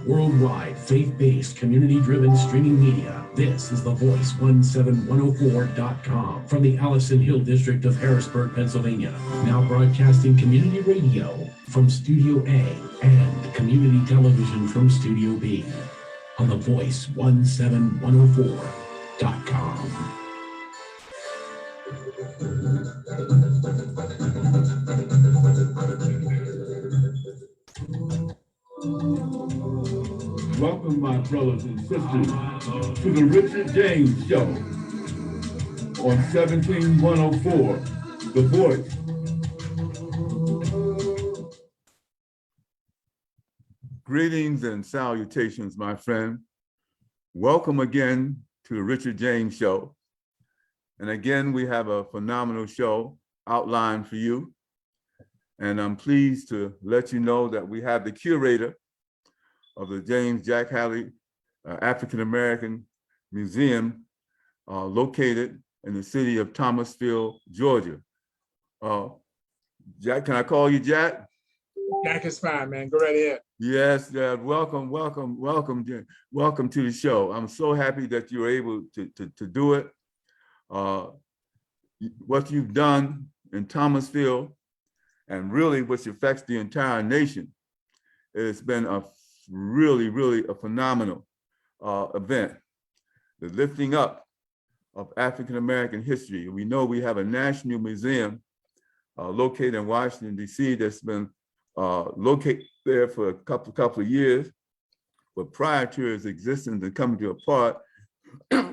Worldwide, faith-based, community-driven streaming media. This is The Voice 17104.com from the Allison Hill District of Harrisburg, Pennsylvania. Now broadcasting community radio from Studio A and community television from Studio B on The Voice 17104.com. Welcome, my brothers and sisters, to the Richard James Show on 17104, The Voice. Greetings and salutations, my friend. Welcome again to the Richard James Show. And again, we have a phenomenal show outlined for you. And I'm pleased to let you know that we have the curator of the James Jack Hadley African American Museum located in the city of Thomasville, Georgia. Jack, can I call you Jack? Jack is fine, man. Go right ahead. Yes, welcome to the show. I'm so happy that you were able to do it. What you've done in Thomasville and really which affects the entire nation, it's been a really a phenomenal event. The lifting up of African-American history. We know we have a national museum located in Washington, D.C. that's been located there for a couple of years. But prior to its existence and coming to a part,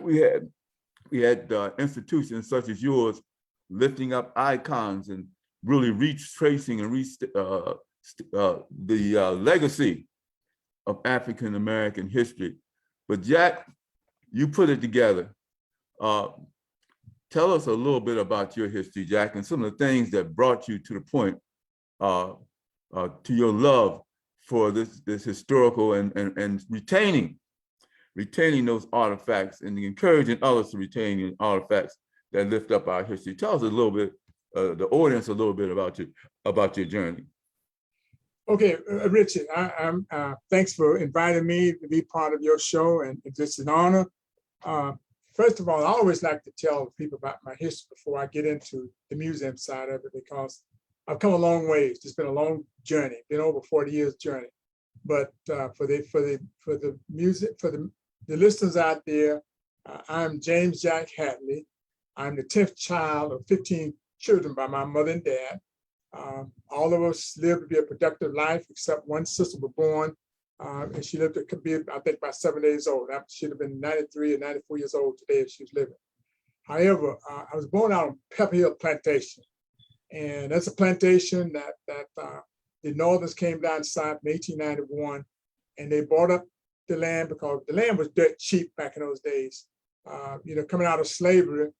we had institutions such as yours lifting up icons and really retracing and the legacy of African-American history. But Jack, you put it together. Tell us a little bit about your history, Jack, and some of the things that brought you to the point to your love for this historical and retaining those artifacts and encouraging others to retain artifacts that lift up our history. Tell us a little bit, the audience, a little bit about your journey. Okay, Richard, thanks for inviting me to be part of your show, and it's just an honor. First of all, I always like to tell people about my history before I get into the museum side of it, because I've come a long ways. It's been a long journey, been over 40 years journey. But for the listeners out there, I'm James Jack Hadley. I'm the 10th child of 15 children by my mother and dad. All of us lived to be a productive life, except one sister was born, and she lived to be, I think, about 7 days old. She'd have been 93 or 94 years old today if she was living. However, I was born out on Pepper Hill Plantation, and that's a plantation that the Northerners came down south in 1891, and they bought up the land because the land was dirt cheap back in those days. Coming out of slavery,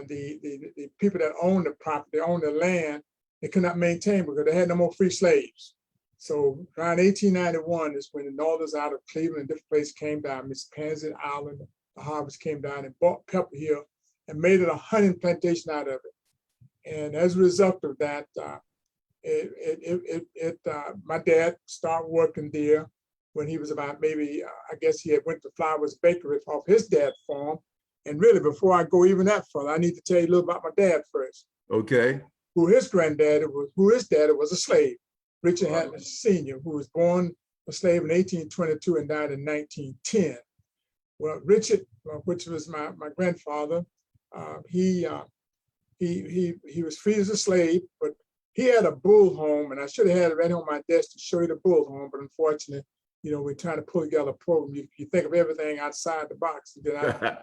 the people that owned the property, owned the land, they could not maintain because they had no more free slaves. So around 1891 is when the Northerners out of Cleveland and different places came down, Miss Pansy Island, the Harvest came down and bought Pepper Hill and made it a hunting plantation out of it. And as a result of that, my dad started working there when he was about maybe, I guess he had went to Flowers Bakery off his dad's farm. And really, before I go even that far, I need to tell you a little about my dad first. Okay. Who his daddy was a slave, Richard Hadley Sr., who was born a slave in 1822 and died in 1910. Well, Richard, which was my grandfather, he was free as a slave, but he had a bull home, and I should have had it right on my desk to show you the bull home, but unfortunately, we're trying to pull together a program. You think of everything outside the box, and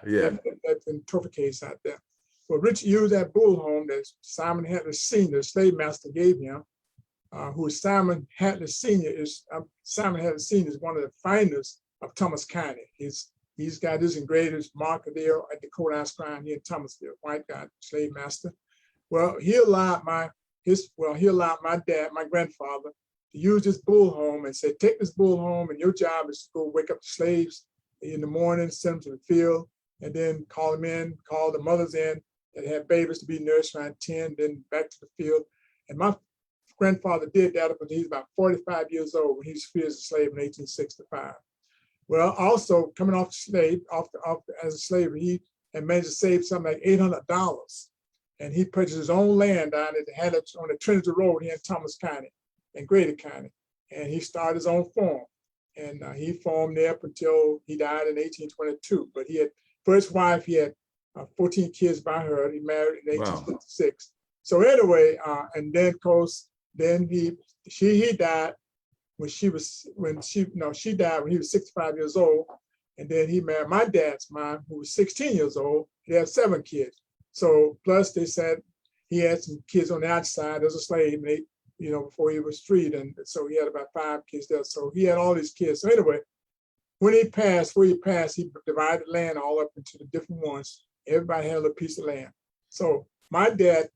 then that's in trophy case out there. Well, Richard used that bull home that Simon Hadley Sr., the slave master, gave him, who is Simon Hadley Sr. Simon Hadley Sr. is one of the finest of Thomas County. He's got his engraved marker there at the courthouse shrine here in Thomasville, white guy, slave master. Well, he allowed my dad, my grandfather, to use this bull home and said, take this bull home and your job is to go wake up the slaves in the morning, send them to the field, and then call them in, call the mothers in that had babies to be nursed around 10, then back to the field. And my grandfather did that up until he was about 45 years old when he was free as a slave in 1865. Well, also coming off as a slave, he had managed to save something like $800. And he purchased his own land down at Hadley on the Trinity Road here in Thomas County and Grady County. And he started his own farm. And he farmed there up until he died in 1822. But he had, for his wife, he had 14 kids by her. He married in 1856. Wow. So anyway, and then of course, then he died she died when he was 65 years old. And then he married my dad's mom, who was 16 years old. He had 7 kids. So plus they said he had some kids on the outside as a slave, before he was freed. And so he had about 5 kids there. So he had all these kids. So anyway, when he passed, he divided land all up into the different ones. Everybody had a little piece of land. So my dad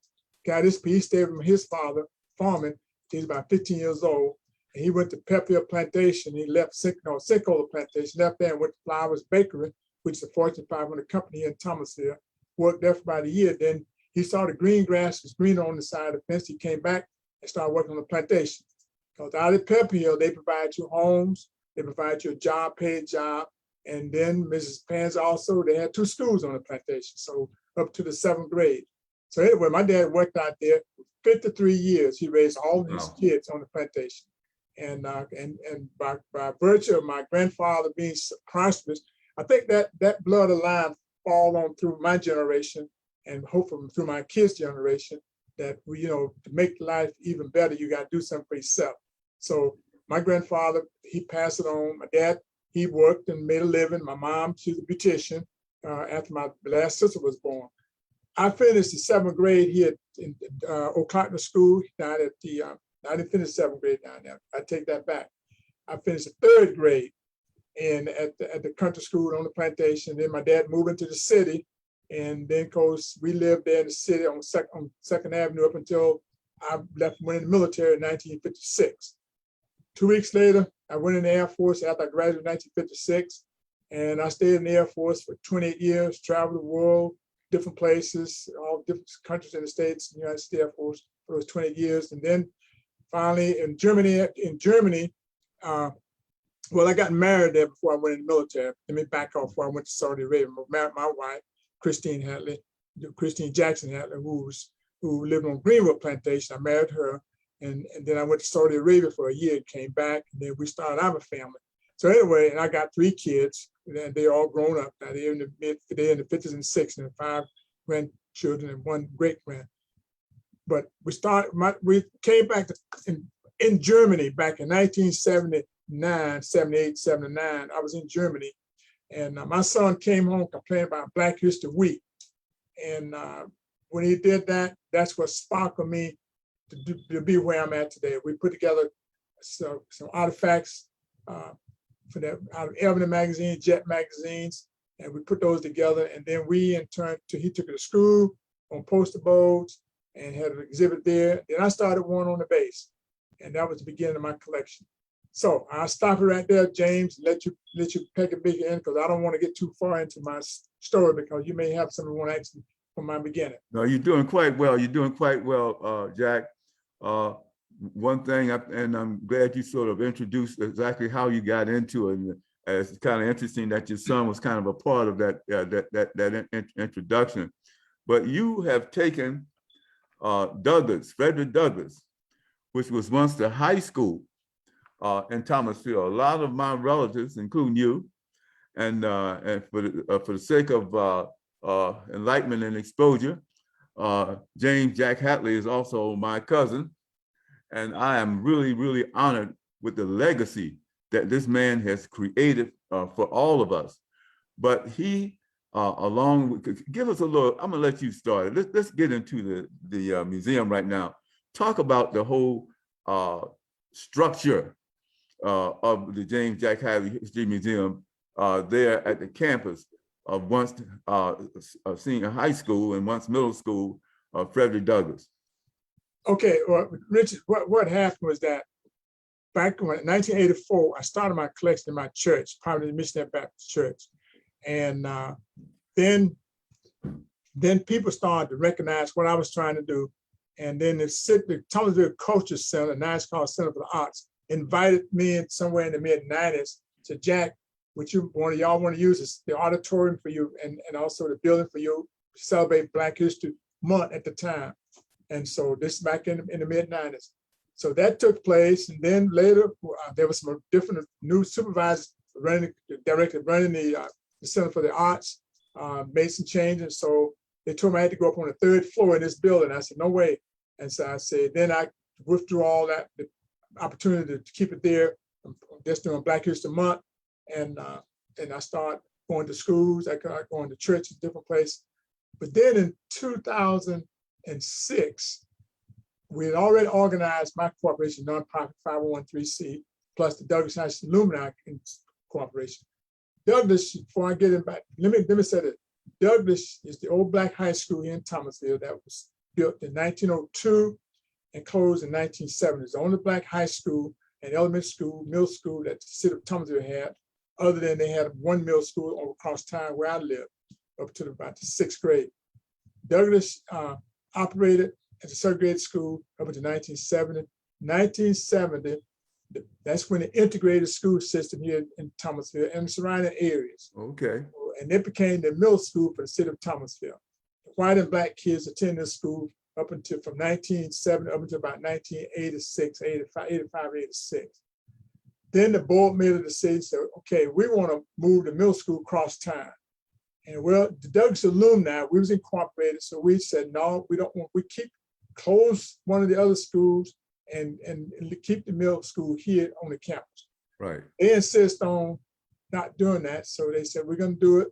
got his piece, stayed from his father farming. He was about 15 years old. And he went to Pepperhill Plantation. He left Sinkola Plantation, left there and went to Flowers Bakery, which is a Fortune 500 company here in Thomasville. Worked there for about a year. Then he saw the green grass was greener on the side of the fence. He came back and started working on the plantation. Because out at Pepperhill, they provide you homes, they provide you a job, paid job. And then Mrs. Pans also, they had 2 schools on the plantation, so up to the 7th grade. So anyway, my dad worked out there for 53 years. He raised all his kids on the plantation. And by virtue of my grandfather being prosperous, I think that blood line fall on through my generation and hopefully through my kids' generation that to make life even better, you got to do something for yourself. So my grandfather, he passed it on. My dad, he worked and made a living. My mom, she's a beautician after my last sister was born. I finished the 7th grade here in O'Clockner School. I didn't finish 7th grade down there. I take that back. I finished the 3rd grade at the country school on the plantation. Then my dad moved into the city. And then, of course, we lived there in the city on 2nd Avenue up until I went in the military in 1956. 2 weeks later, I went in the Air Force after I graduated in 1956. And I stayed in the Air Force for 28 years, traveled the world, different places, all different countries in the States, the United States Air Force for those 20 years. And then finally in Germany, I got married there before I went in the military. Let me back off before I went to Saudi Arabia. I married my wife, Christine Jackson Hadley, who lived on Greenwood Plantation. I married her. And then I went to Saudi Arabia for a year and came back. And then we started our family. So anyway, and I got 3 kids. And they're all grown up. Now they're in the 50s and 60s, and 5 grandchildren and 1 great-grand. But we came back in Germany back in 1979, 78, 79. I was in Germany. And my son came home complaining about Black History Week. And when he did that, that's what sparked me to be where I'm at today. We put together some artifacts out of Ebony magazine, Jet magazines, and we put those together. And then we, in turn, he took it to school on poster boards and had an exhibit there. Then I started one on the base, and that was the beginning of my collection. So I'll stop it right there, James. Let you take a big end because I don't want to get too far into my story because you may have something you want to ask me from my beginning. No, you're doing quite well. You're doing quite well, Jack. One thing, and I'm glad you sort of introduced exactly how you got into it. And it's kind of interesting that your son was kind of a part of that introduction. But you have taken Frederick Douglass, which was once the high school in Thomasville. A lot of my relatives, including you, and for the sake of enlightenment and exposure, James Jack Hadley is also my cousin. And I am really, really honored with the legacy that this man has created for all of us. But he, give us a little, I'm gonna let you start. Let's get into the museum right now. Talk about the whole structure of the James Jack Hadley History Museum there at the campus of once senior high school and once middle school of Frederick Douglass. Okay, well, Richard, what happened was that back in 1984, I started my collection in my church, Providence Missionary Baptist Church. And then people started to recognize what I was trying to do. And then the Thomasville Culture Center, now it's called Center for the Arts, invited me in somewhere in the mid-90s to Jack, which one of y'all want to use is the auditorium for you and also the building for you to celebrate Black History Month at the time. And so this is back in the mid-90s. So that took place. And then later, there was some different new supervisors running the Center for the Arts, made some changes. So they told me I had to go up on the 3rd floor in this building. I said, no way. And so I said, then I withdrew all that, the opportunity to keep it there, just during Black History Month. And I started going to schools, I started going to churches, different places. But then in 2006, we had already organized my corporation, nonprofit 501(c), plus the Douglas High School Alumni Corporation. Douglas, before I get in back, let me say that Douglas is the old Black high school here in Thomasville that was built in 1902 and closed in 1970. It's the only Black high school and elementary school, middle school that the city of Thomasville had, other than they had one middle school across town where I lived up to about the 6th grade. Douglas operated as a 3rd grade school up until 1970. 1970, that's when the integrated school system here in Thomasville and surrounding areas. Okay. And it became the middle school for the city of Thomasville. White and Black kids attended the school up until from 1970 up until about 1986, 85, 86. Then the board made a decision, said, okay, we want to move the middle school across town. And well, the Douglas alumni, we was incorporated. So we said, no, we don't want, we close one of the other schools and keep the middle school here on the campus. Right. They insist on not doing that. So they said, we're going to do it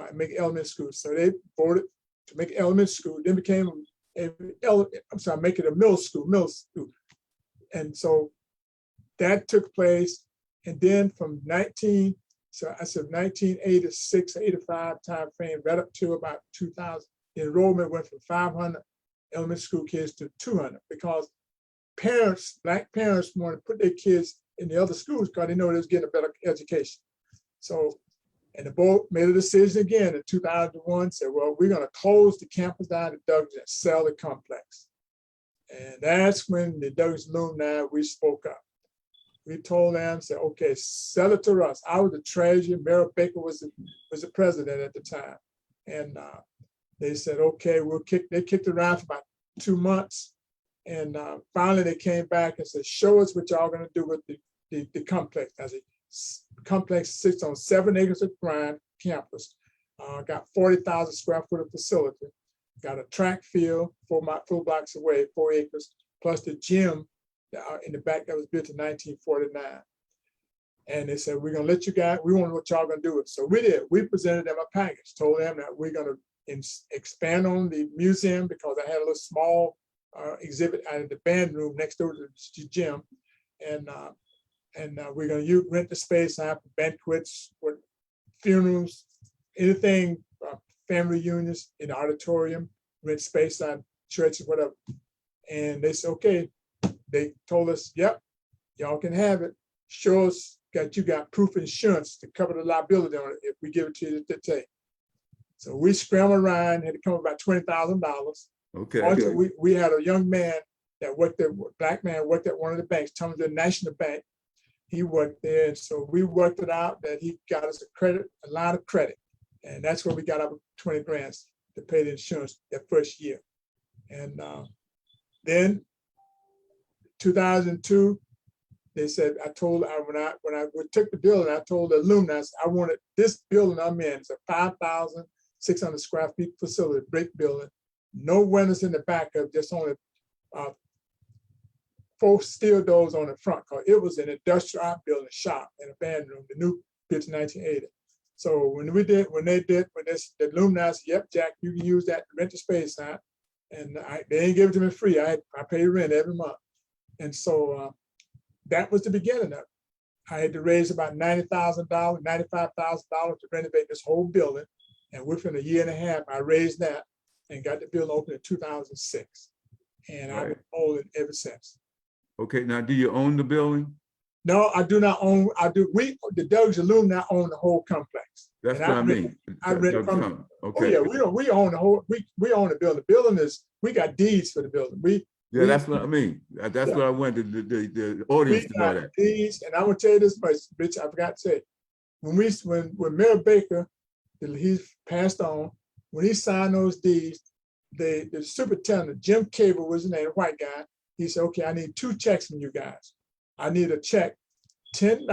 and make elementary school. So they voted to make elementary school, then became make it a middle school. And so that took place. And then from 1986, 85 time frame, right up to about 2000, the enrollment went from 500 elementary school kids to 200 because parents, Black parents, want to put their kids in the other schools because they know they was getting a better education. So, and the board made a decision again in 2001, said, well, we're going to close the campus down at Douglas and sell the complex. And that's when the Douglas alumni, we spoke up. We told them, said, okay, sell it to us. I was the treasurer, Mary Baker was the president at the time. And they said, okay, they kicked around for about 2 months. And finally they came back and said, show us what y'all gonna do with the complex. As a complex sits on 7 acres of ground campus, got 40,000 square foot of facility, got a track field 4 blocks away, 4 acres, plus the gym in the back that was built in 1949. And they said, we're gonna let you guys, we want to know what y'all gonna do with it. So we did, we presented them a package, told them that we're gonna expand on the museum because I had a little small exhibit out of the band room next door to the gym. And we're gonna rent the space out for banquets, for funerals, anything, family reunions in the auditorium, rent space out, churches, whatever. And they said, okay, they told us, yep, y'all can have it. Show us that you got proof of insurance to cover the liability on it if we give it to you today. So we scrambled around, had to come up about $20,000. Okay. Also, we had a young man that worked there, Black man worked at one of the banks, Thomasville National Bank. He worked there, and so we worked it out that he got us a line of credit. And that's where we got up 20 grand to pay the insurance that first year. And then 2002, they said, when I took the building, I told the alumni, I wanted this building I'm in, it's a 5,600 square feet facility, brick building, no windows in the back of, just only 4 steel doors on the front, because it was an industrial art building, shop and a band room, the new built in 1980. So when the alumni said, yep, Jack, you can use that to rent the space out. And they ain't give it to me free. I paid rent every month. And so that was the beginning of it. I had to raise about $90,000, $95,000 to renovate this whole building. And within a year and a half, I raised that and got the building open in 2006. And I've been holding ever since. Okay, now do you own the building? No, I do not own, the Douglas alumni own the whole complex. That's And what I mean. I read Tell from, me. oh Okay. yeah, we own the whole, we own the building. The building is, we got deeds for the building. Yeah, that's what I mean. That's Yeah. what I wanted the audience We to know got that. deeds, and I'm gonna tell you this much, Rich, I forgot to say, when Mayor Baker, he's passed on, when he signed those deeds, the superintendent, Jim Cable was his name, white guy, he said, okay, I need 2 checks from you guys. I need a check, $10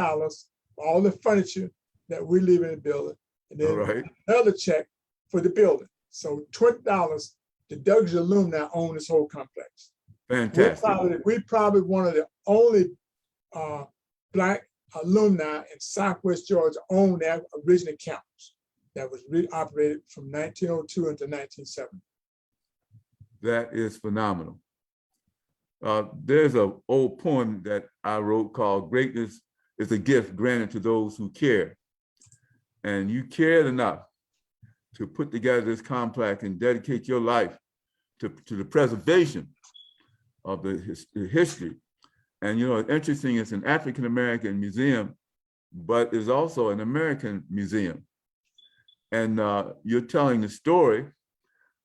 for all the furniture that we leave in the building, and All then right. another check for the building. So $20, the Douglas alumni own this whole complex. Fantastic. We probably one of the only Black alumni in Southwest Georgia own that original campus that was operated from 1902 into 1970. That is phenomenal. There's an old poem that I wrote called "Greatness is a gift granted to those who care." And you cared enough to put together this complex and dedicate your life to the preservation of the history. And you know, it's interesting, it's an African-American museum, but it's also an American museum. And you're telling the story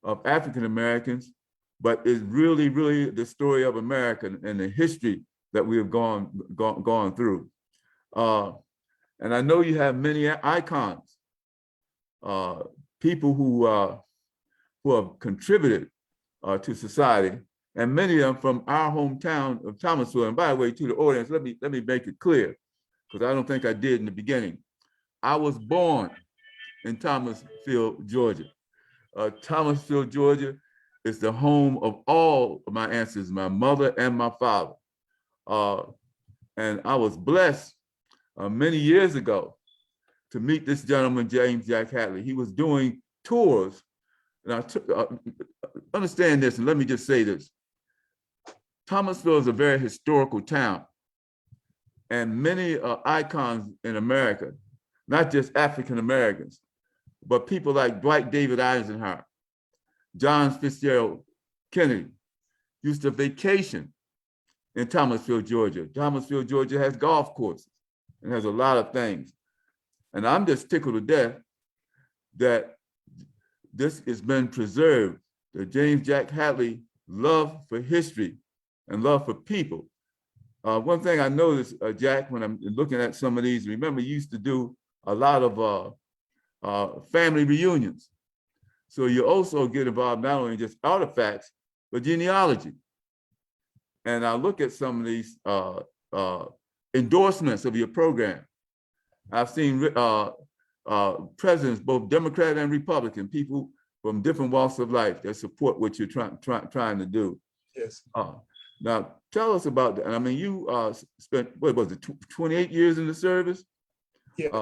of African-Americans, but it's really, really the story of America and the history that we have gone through. And I know you have many icons, people who have contributed to society, and many of them from our hometown of Thomasville. And by the way, to the audience, let me make it clear, because I don't think I did in the beginning. I was born in Thomasville, Georgia. Thomasville, Georgia is the home of all of my ancestors, my mother and my father. And I was blessed many years ago to meet this gentleman, James Jack Hadley. He was doing tours. And I took, understand this, and let me just say this. Thomasville is a very historical town, and many icons in America, not just African Americans, but people like Dwight David Eisenhower, John Fitzgerald Kennedy, used to vacation in Thomasville, Georgia. Thomasville, Georgia has golf courses and has a lot of things. And I'm just tickled to death that this has been preserved, the James Jack Hadley love for history and love for people. One thing I noticed, Jack, when I'm looking at some of these, remember you used to do a lot of family reunions. So you also get involved not only in just artifacts, but genealogy. And I look at some of these endorsements of your program. I've seen presidents, both Democrat and Republican, people from different walks of life that support what you're trying to do. Yes. Now, tell us about that. I mean, you spent, what was it, 28 years in the service? Yes.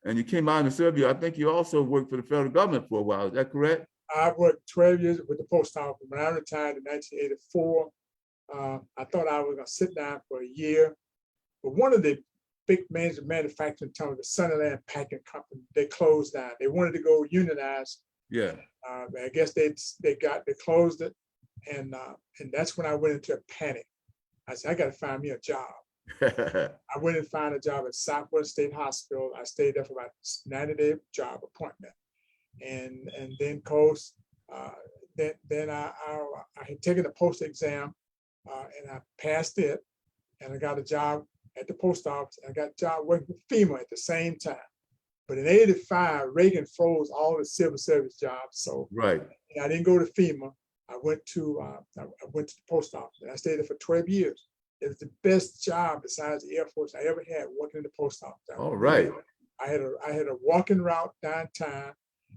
And you came out in the service. I think you also worked for the federal government for a while. Is that correct? I worked 12 years with the post office. When I retired in 1984, I thought I was going to sit down for a year. But one of the big major manufacturing companies, the Sunnyland Packing Company, they closed down. They wanted to go unionize. Yeah. I guess they closed it. And that's when I went into a panic. I said, I got to find me a job. I went and found a job at Southwest State Hospital. I stayed there for about 90-day job appointment. And then course, then I had taken the post exam and I passed it, and I got a job at the post office. I got a job working for FEMA at the same time. But in '85, Reagan froze all the civil service jobs. So right. I didn't go to FEMA. I went to the post office, and I stayed there for 12 years. It was the best job besides the Air Force I ever had, working in the post office. All right. I had a walking route downtown,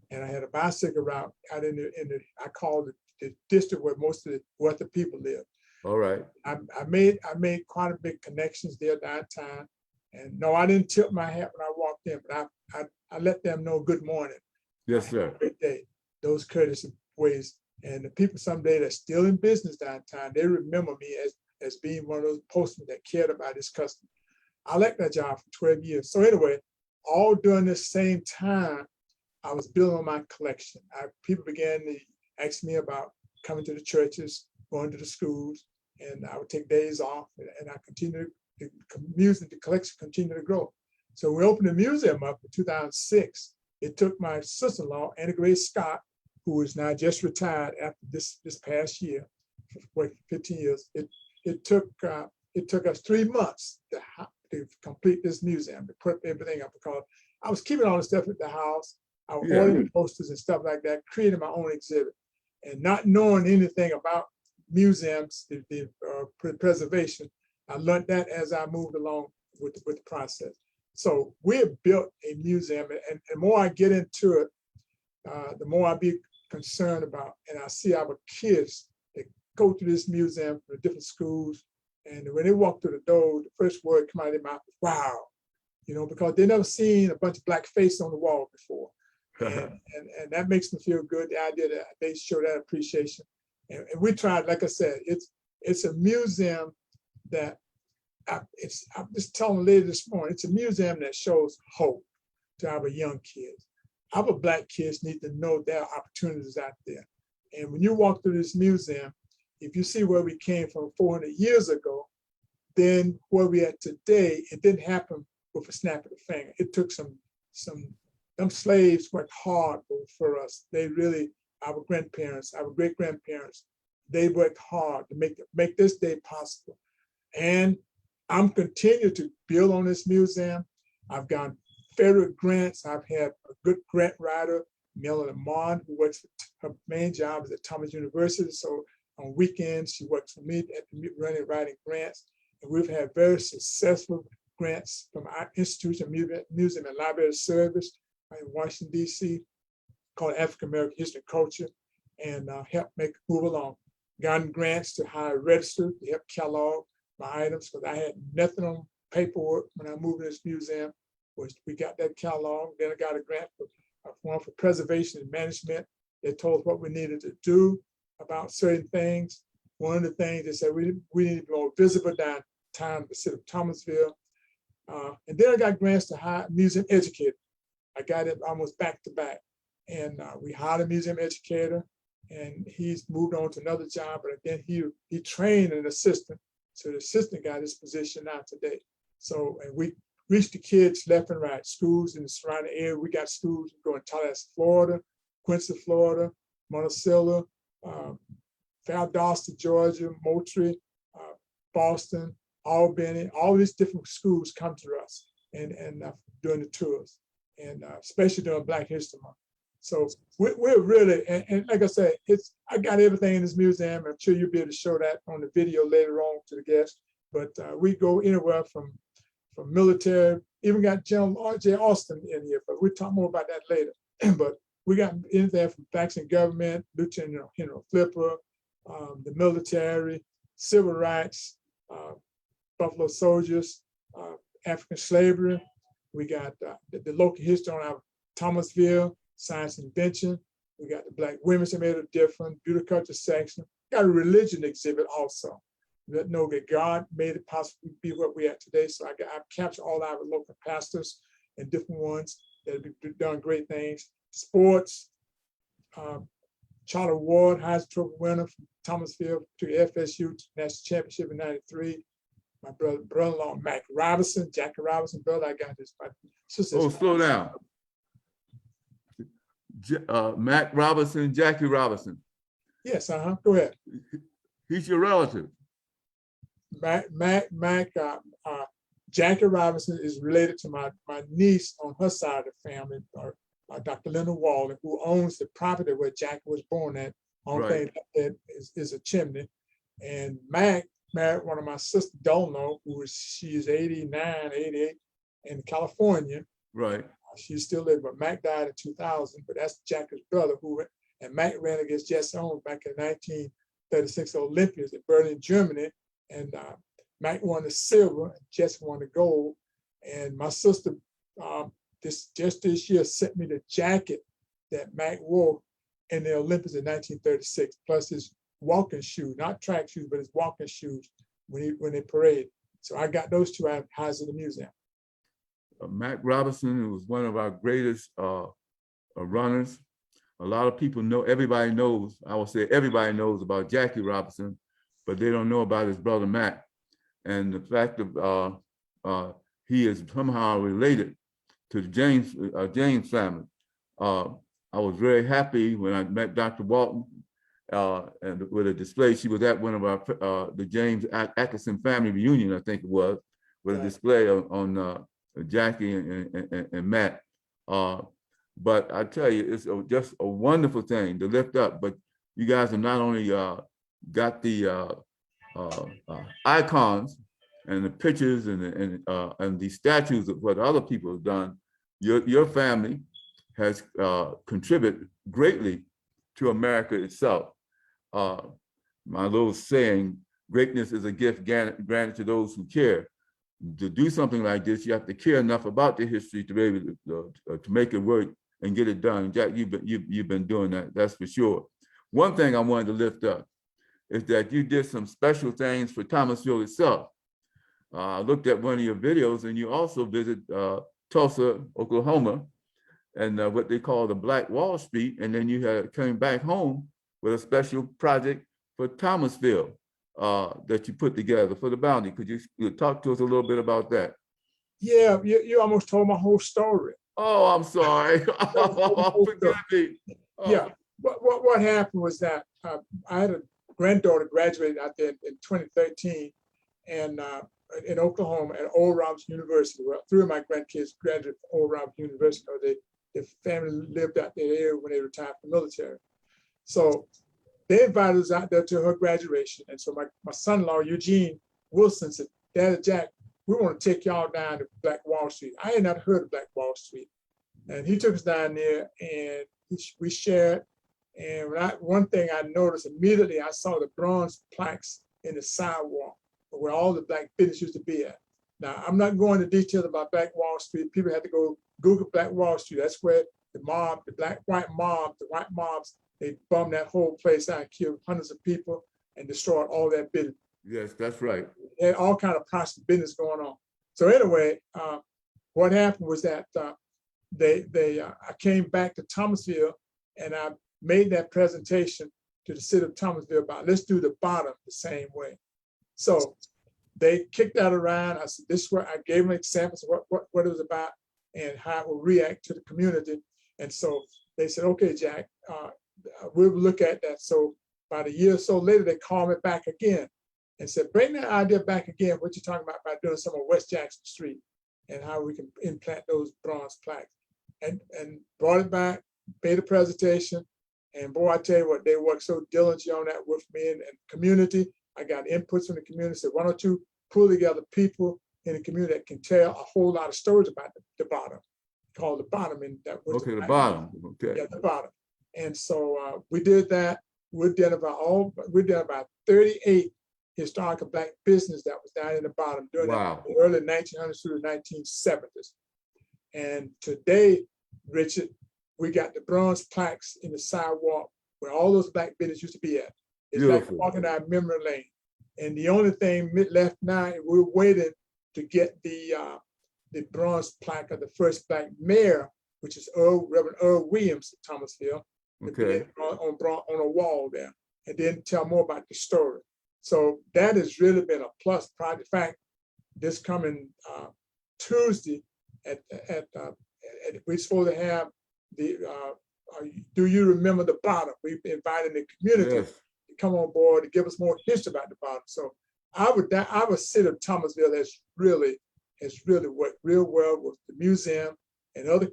and I had a bicycle route out in the I call it the district where most of the wealthy people live. All right. I made quite a big connections there downtown. And no, I didn't tip my hat when I walked in, but I let them know good morning. Yes, sir. Good day. Those courtesy ways. And the people someday that's still in business downtown, they remember me as being one of those postmen that cared about his customer. I liked that job for 12 years. So anyway, all during this same time, I was building on my collection. People began to ask me about coming to the churches, going to the schools, and I would take days off, and I continued the collection continued to grow. So we opened the museum up in 2006. It took my sister-in-law, Anna Grace Scott, who is now just retired after this past year, for 15 years. It took us 3 months to complete this museum, to put everything up, because I was keeping all the stuff at the house. I was ordering posters and stuff like that, creating my own exhibit, and not knowing anything about museums, the preservation. I learned that as I moved along with the process. So we have built a museum, and the more I get into it, the more I be concerned about, and I see our kids that go to this museum from different schools, and when they walk through the door, the first word come out of their mouth is "wow," because they never seen a bunch of black faces on the wall before, and that makes me feel good. The idea that they show that appreciation, and we tried, like I said, it's a museum that I'm just telling the lady this morning, it's a museum that shows hope to our young kids. Our black kids need to know there are opportunities out there. And when you walk through this museum, if you see where we came from 400 years ago, then where we at today, it didn't happen with a snap of the finger. It took them slaves worked hard for us. They really, our grandparents, our great-grandparents, they worked hard to make this day possible. And I'm continuing to build on this museum. I've gotten federal grants. I've had a good grant writer, Melanie Mon, who works, her main job is at Thomas University. So on weekends, she works for me at the writing grants. And we've had very successful grants from our institution, Museum and Library Service in Washington, D.C., called African American History and Culture, and help move along. Gotten grants to hire a register to help catalog my items, because I had nothing on paperwork when I moved to this museum. We got that catalog. Then I got a grant for preservation and management. They told us what we needed to do about certain things. One of the things they said, we need to be more visible downtown the city of Thomasville. And then I got grants to hire a museum educator. I got it almost back to back. And we hired a museum educator, and he's moved on to another job, but then he trained an assistant. So the assistant got his position now today. So, and we reach the kids left and right, schools in the surrounding area. We got schools going to Tallahassee, Florida, Quincy, Florida, Monticello, Valdosta, Georgia, Moultrie, Boston, Albany. All these different schools come to us and doing the tours, and especially during Black History Month. So we're really, and like I said, I got everything in this museum. I'm sure you'll be able to show that on the video later on to the guests. But we go anywhere from military, even got General R.J. Austin in here, but we'll talk more about that later. But we got anything from facts and government, Lieutenant General Flipper, the military, civil rights, Buffalo soldiers, African slavery. We got the local history on our Thomasville, science and invention. We got the Black women's made a difference, beauty culture section. Got a religion exhibit also. That know that God made it possible to be what we are today. So I've captured all our local pastors and different ones that have done great things. Sports, Charlie Ward, Heisman Trophy winner from Thomasville, to FSU National Championship in '93. My brother-in-law, Mack Robinson, Jackie Robinson, brother, I got this. My sister. Oh, slow down. Mack Robinson, Jackie Robinson. Yes, go ahead. He's your relative. Jackie Robinson is related to my niece on her side of the family, Dr. Linda Walden, who owns the property where Jackie was born at. Only thing that is a chimney. And Mack married one of my sisters, Dolno, she is 89, 88 in California. Right. She's still living, but Mack died in 2000, but that's Jackie's brother and Mack ran against Jesse Owens back in 1936 Olympics in Berlin, Germany. And Mack won the silver, and Jesse won the gold. And my sister, just this year, sent me the jacket that Mack wore in the Olympics in 1936, plus his walking shoes, not track shoes, but his walking shoes when they parade. So I got those two out of the museum. Mack Robinson was one of our greatest runners. A lot of people know, everybody knows, I will say everybody knows about Jackie Robinson, but they don't know about his brother Mack. And the fact of he is somehow related to the James family. I was very happy when I met Dr. Walton and with a display. She was at one of our the James Atkinson family reunion, I think it was, with a display on Jackie and Matt. But I tell you, it's just a wonderful thing to lift up. But you guys have not only got the icons and the pictures and the statues of what other people have done. Your family has contributed greatly to America itself. My little saying, greatness is a gift granted to those who care. To do something like this, you have to care enough about the history to be able to make it work and get it done. Jack, you've been doing that, that's for sure. One thing I wanted to lift up is that you did some special things for Thomasville itself. I looked at one of your videos, and you also visit Tulsa, Oklahoma, and what they call the Black Wall Street, and then you came back home with a special project for Thomasville that you put together for the bounty. Could you talk to us a little bit about that? Yeah, you almost told my whole story. Oh, I'm sorry. Forgive me. Yeah, what happened was that I had a granddaughter graduated out there in 2013, and in Oklahoma at Oral Roberts University. Well, 3 of my grandkids graduated from Oral Roberts University. Their family lived out there when they retired from the military. So they invited us out there to her graduation. And so my son-in-law, Eugene Wilson, said, Daddy Jack, we want to take y'all down to Black Wall Street. I had not heard of Black Wall Street. And he took us down there and we shared. And one thing I noticed immediately, I saw the bronze plaques in the sidewalk where all the Black business used to be at. Now, I'm not going into detail about Black Wall Street. People have to go Google Black Wall Street. That's where the mob, the white mobs, they bombed that whole place out, killed hundreds of people, and destroyed all that business. Yes, that's right. They had all kind of prostitute business going on. So anyway, what happened was that I came back to Thomasville, and I made that presentation to the city of Thomasville about let's do the bottom the same way. So they kicked that around. I said, this is what I gave them examples of what it was about and how it will react to the community. And so they said, okay, Jack, we'll look at that. So about a year or so later, they called me back again and said, bring that idea back again, what you're talking about doing some of West Jackson Street and how we can implant those bronze plaques. And brought it back, made a presentation. And boy, I tell you what, they worked so diligently on that with me and the community. I got inputs from the community. Said, why don't you pull together people in the community that can tell a whole lot of stories about the bottom, called the bottom. And that was the bottom. Okay. Yeah, the bottom. And so we did that. We did about 38 historical Black business that was down in the bottom during the early 1900s through the 1970s. And today, Richard, we got the bronze plaques in the sidewalk where all those Black business used to be at. It's beautiful. Like walking down memory lane. And the only thing left now, we're waiting to get the bronze plaque of the first Black mayor, which is Reverend Earl Williams of Thomasville, okay, on a wall there, and then tell more about the story. So that has really been a plus project. In fact, this coming Tuesday, we're supposed to have the do you remember the bottom? We've invited the community to come on board to give us more history about the bottom. So I would say that Thomasville has really worked real well with the museum and other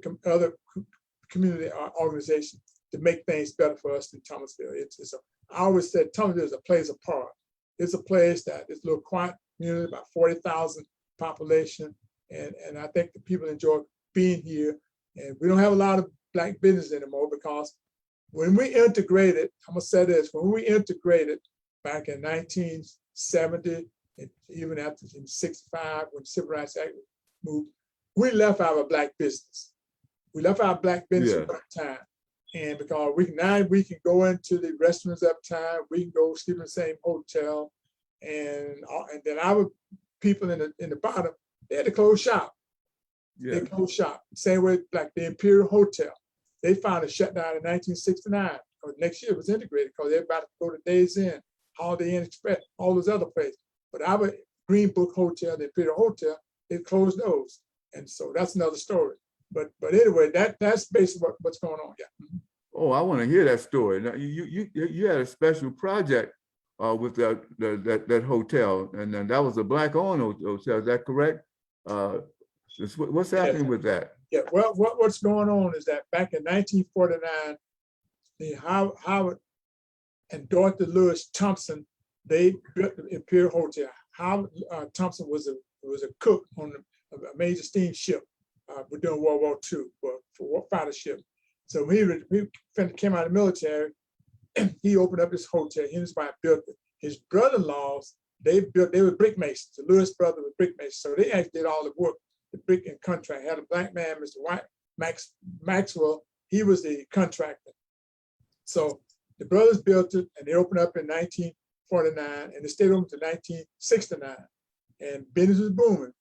community organizations to make things better for us in Thomasville. I always said Thomasville is a place apart. It's a place that is a little quiet community, about 40,000 population, and I think the people enjoy being here. And we don't have a lot of Black business anymore because when we integrated, I'm gonna say this, when we integrated back in 1970, and even after in 65, when the Civil Rights Act moved, we left our Black business. We left our Black business at one time. And because we can go into the restaurants uptown, we can go sleep in the same hotel, and then our people in the bottom, they had to close shop. Yeah. They closed shop. Same way like the Imperial Hotel. They finally shut down in 1969. Next year it was integrated because they're about to go to Days Inn, Holiday Inn Express, all those other places. But our Green Book Hotel, the Imperial Hotel, it closed those. And so that's another story. But anyway, that's basically what's going on. Yeah. Oh, I want to hear that story. Now, you had a special project with that hotel, and then that was a Black-owned hotel. Is that correct? What's happening with that? Yeah. Well, what's going on is that back in 1949, the Howard and Dorothy Lewis Thompson, they built the Imperial Hotel. Howard Thompson was a cook on a major steamship during World War II for fighter ship. So when he came out of the military, he opened up this hotel. He and his wife built it. His brother-in-laws, they were brick masons. The Lewis brothers were brick masons. So they actually did all the work, the brick and contract. Had a black man, Mr. White, Maxwell, he was the contractor. So the brothers built it and they opened up in 1949 and they stayed open to 1969. And business was booming.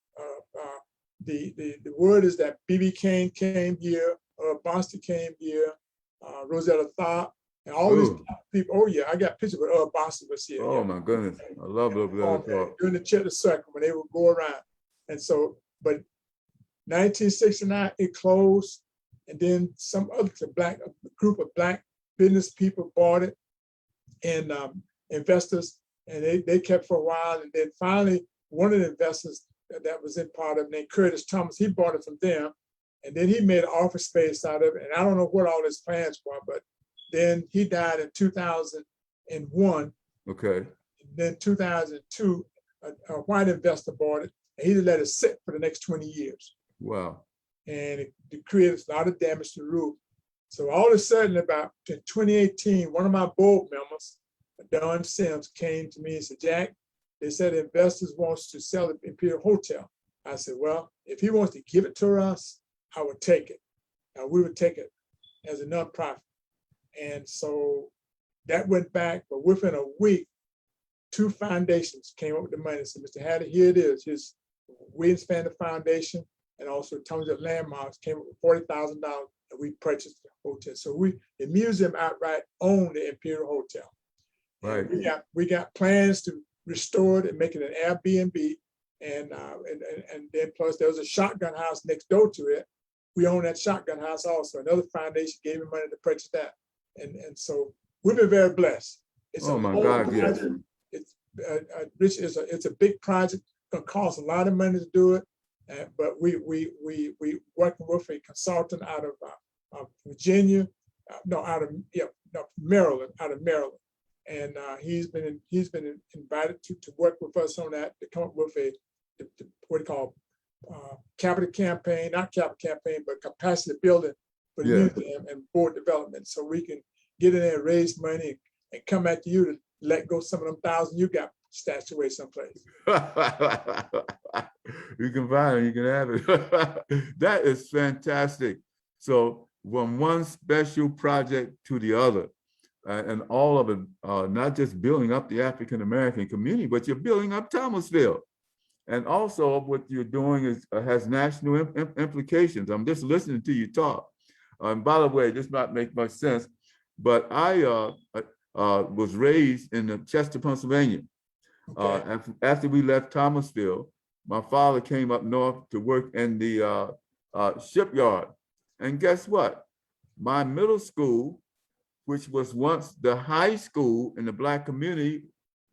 The word is that B.B. King came here, Boston came here, Rosetta Tharpe, and all these people. Oh yeah, I got pictures with Boston was here. Oh my goodness, I love Rosetta Tharpe. During the Cheddar Circle when they would go around. And so, but 1969 it closed, and then some other group of black business people bought it, and investors, and they kept for a while, and then finally one of the investors that was in part of it, named Curtis Thomas, he bought it from them, and then he made an office space out of it, and I don't know what all his plans were, but then he died in 2001. Okay. And then 2002, a white investor bought it, and he let it sit for the next 20 years. Wow. And it created a lot of damage to the roof. So all of a sudden, about in 2018, one of my board members, Don Sims, came to me and said, Jack, they said investors wants to sell the Imperial Hotel. I said, well, if he wants to give it to us, I would take it. We would take it as a nonprofit. And so that went back, but within a week, 2 foundations came up with the money and said, Mr. Hadley, here it is. His Williams Family Foundation and also Thomas F. Landmarks came up with $40,000 and we purchased the hotel. So the museum outright owned the Imperial Hotel. Right. We got plans to restore it and make it an Airbnb. And then plus there was a shotgun house next door to it. We own that shotgun house also. Another foundation gave me money to purchase that. And so we've been very blessed. It's God, yes. It's Rich, it's a big project. It's gonna cost a lot of money to do it. But we working with a consultant out of Virginia, Maryland, and he's been invited to work with us on that, to come up with what we call capital campaign, not capital campaign, but capacity building for the museum and board development, so we can get in there and raise money and come back to you to let go some of them thousand you got stashed away someplace. You can find it, you can have it. That is fantastic. So from one special project to the other, and all of it, not just building up the African-American community, but you're building up Thomasville. And also what you're doing has national implications. I'm just listening to you talk. And by the way, this might make much sense, but I was raised in Chester, Pennsylvania. Okay. After we left Thomasville, my father came up north to work in the shipyard. And guess what? My middle school, which was once the high school in the Black community,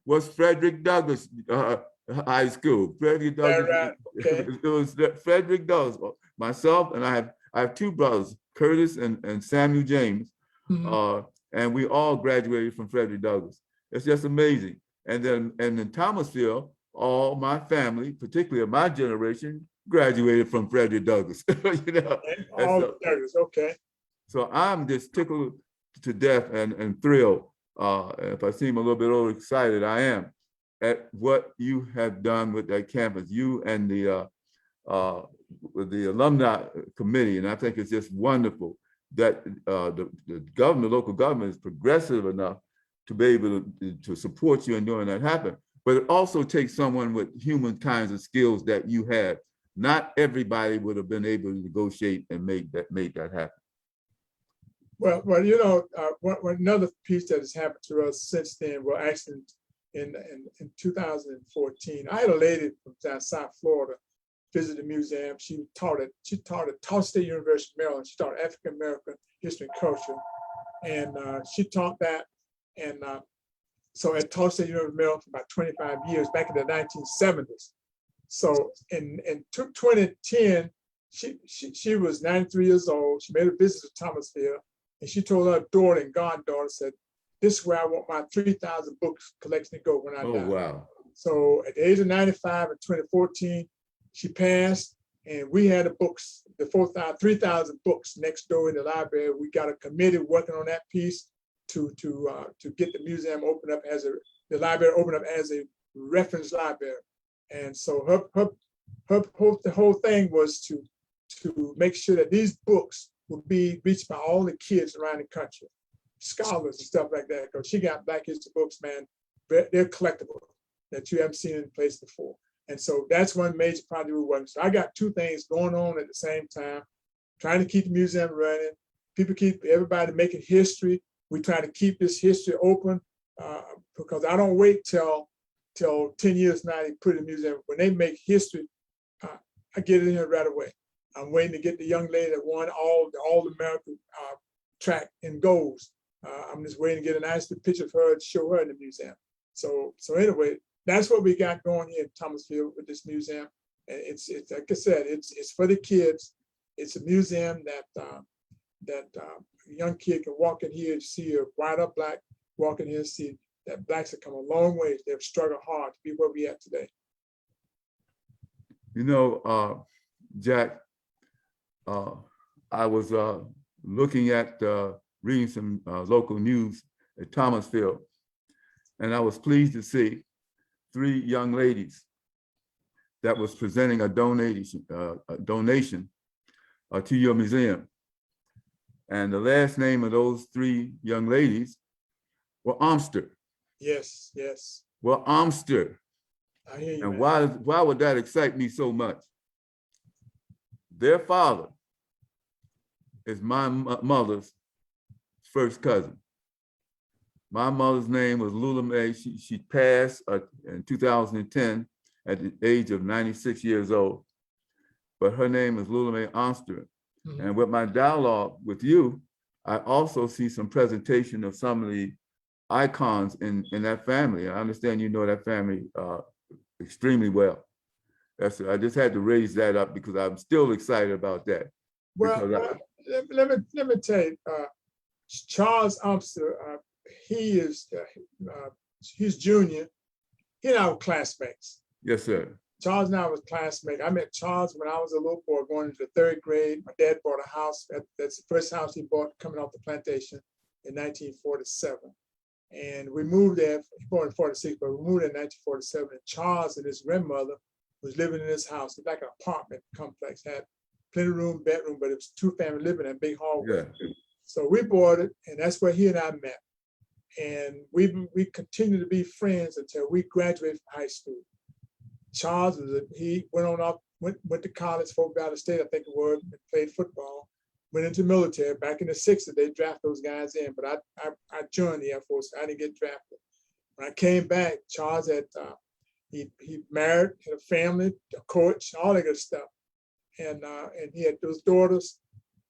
was Frederick Douglass High School. Frederick Douglass. Right. Okay. It was Frederick Douglass. Myself and I have 2 brothers, Curtis and Samuel James, and we all graduated from Frederick Douglass. It's just amazing. And then in Thomasville, all my family, particularly of my generation, graduated from Frederick Douglass. Douglass, okay. So I'm just tickled to death and thrilled. If I seem a little bit overexcited, I am, at what you have done with that campus, you and the alumni committee. And I think it's just wonderful that the government, local government, is progressive enough to be able to support you in doing that happen. But it also takes someone with human kinds of skills that you have. Not everybody would have been able to negotiate and make that happen. Well, another piece that has happened to us since then, well, actually in 2014, I had a lady from down South Florida visit the museum. She taught at Tall State University, Maryland. She taught African American history and culture, and she taught that. And so at Tall State University, Maryland for about 25 years, back in the 1970s. So in 2010, she was 93 years old. She made a visit to Thomasville, and she told her daughter and goddaughter, said, "This is where I want my 3,000 books collection to go when I die." Oh, wow. So at the age of 95 in 2014, she passed, and we had the books, the 3,000 books next door in the library. We got a committee working on that piece to get the museum opened up the library opened up as a reference library. And so the whole thing was to make sure that these books would be reached by all the kids around the country, scholars and stuff like that. Because she got Black history books, man, they're collectible that you haven't seen in place before. And so that's one major project we're working. So I got two things going on at the same time, trying to keep the museum running. Everybody making history. We try to keep this history open because I don't wait till 10 years now to put it in the museum. When they make history, I get it in here right away. I'm waiting to get the young lady that won all the American track and goals. I'm just waiting to get a nice picture of her and show her in the museum. So anyway, that's what we got going here in Thomasville with this museum. And it's like I said, it's for the kids. It's a museum that a young kid can walk in here and see a white or Black, walk in here and see that Blacks have come a long way. They've struggled hard to be where we are today. You know, Jack, I was looking at reading some local news at Thomasville, and I was pleased to see 3 young ladies that was presenting a donation to your museum. And the last name of those 3 young ladies were Amster. Yes, yes. Well, Amster. I hear you. And man. why would that excite me so much? Their father is my mother's first cousin. My mother's name was Lula Mae. She passed in 2010 at the age of 96 years old. But her name is Lula Mae Amster. Mm-hmm. And with my dialogue with you, I also see some presentation of some of the icons in that family. I understand you know that family extremely well. I just had to raise that up because I'm still excited about that. Well, let me tell you, Charles Amster, he's junior. He and I were classmates. Yes, sir. Charles and I was classmates. I met Charles when I was a little boy going into the 3rd grade. My dad bought a house. That's the first house he bought coming off the plantation in 1947. And we moved there. He bought in 46, but we moved in 1947. And Charles and his grandmother was living in this house. It's like an apartment complex, had plenty of room, bedroom, but it was 2-family living in a big hallway. Yeah. So we bought it, and that's where he and I met. And we continued to be friends until we graduated from high school. Charles he went to college, Fort Valley State, I think it was, and played football. Went into the military. Back in the 60s, they drafted those guys in, but I joined the Air Force. I didn't get drafted. When I came back, Charles had he married, had a family, a coach, all that good stuff, and he had those daughters,